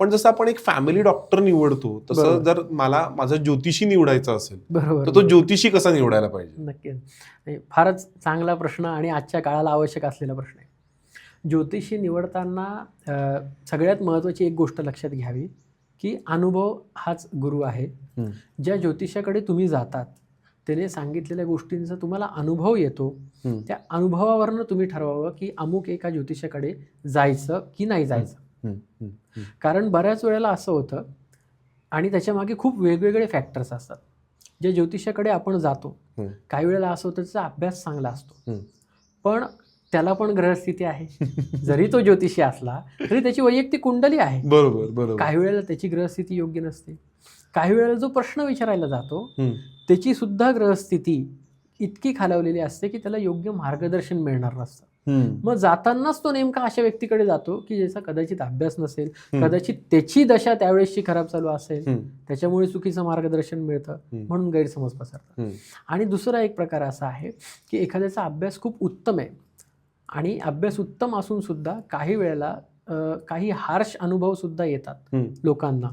पण जसं आपण एक फॅमिली डॉक्टर निवडतो तसं जर मला माझा ज्योतिषी निवडायचा असेल बरोबर तर तो ज्योतिषी कसा निवडायला पाहिजे? नक्कीच फारच चांगला प्रश्न आणि आजच्या काळाला आवश्यक असलेला प्रश्न आहे. ज्योतिषी निवडताना सगळ्यात महत्त्वाची एक गोष्ट लक्षात घ्यावी की अनुभव हाच गुरु आहे. ज्या ज्योतिषाकडे तुम्ही जातात त्याने सांगितलेल्या गोष्टींचा तुम्हाला अनुभव येतो. त्या अनुभवावरनं तुम्ही ठरवावं की अमुक एका ज्योतिषाकडे जायचं की नाही जायचं. कारण बऱ्याच वेळेला असं होतं आणि त्याच्यामागे खूप वेगवेगळे फॅक्टर्स असतात. ज्या ज्योतिषाकडे आपण जातो काही वेळेला असं होतं त्याचा अभ्यास चांगला असतो पण त्याला पण ग्रहस्थिती आहे. जरी तो ज्योतिषी असला तरी त्याची वैयक्तिक कुंडली आहे. बरोबर. काही वेळेला त्याची ग्रहस्थिती योग्य नसते. काही वेळेला जो प्रश्न विचारायला जातो त्याची सुद्धा ग्रहस्थिती इतकी खालावलेली असते की त्याला योग्य मार्गदर्शन मिळणार नसतं. मग जातानाच तो नेमका अशा व्यक्तीकडे जातो की ज्याचा कदाचित अभ्यास नसेल, कदाचित त्याची दशा त्यावेळेसची खराब चालू असेल, त्याच्यामुळे चुकीचं मार्गदर्शन मिळतं म्हणून गैरसमज पसरतात. आणि दुसरा एक प्रकार असा आहे की एखाद्याचा अभ्यास खूप उत्तम आहे आणि अभ्यास उत्तम असून सुद्धा काही वेळेला काही हार्श अनुभव सुद्धा येतात लोकांना.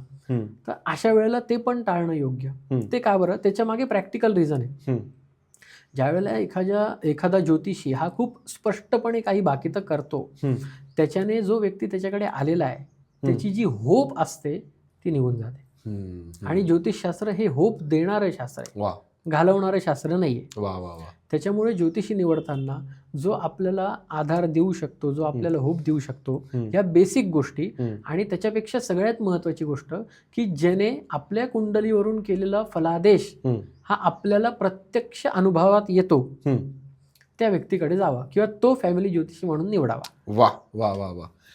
तर अशा वेळेला ते पण टाळणं योग्य. ते का बरं? त्याच्या मागे प्रॅक्टिकल रिझन आहे. ज्यावेळेला एखादा ज्योतिषी हा खूप स्पष्टपणे काही बाकीतं करतो त्याच्याने जो व्यक्ती त्याच्याकडे आलेला आहे त्याची जी होप असते ती निघून जाते. आणि ज्योतिषशास्त्र हे होप देणारं शास्त्र आहे, घालवणारं शास्त्र नाहीये. त्याच्यामुळे ज्योतिषी निवडताना जो आपल्याला आधार देऊ शकतो, जो आपल्याला होप देऊ शकतो या बेसिक गोष्टी आणि त्याच्यापेक्षा सगळ्यात महत्वाची गोष्ट की ज्याने आपल्या कुंडलीवरून केलेला फलादेश हा आपल्याला प्रत्यक्ष अनुभवात येतो त्या व्यक्तीकडे जावा किंवा तो फॅमिली ज्योतिषी म्हणून निवडावा. वा.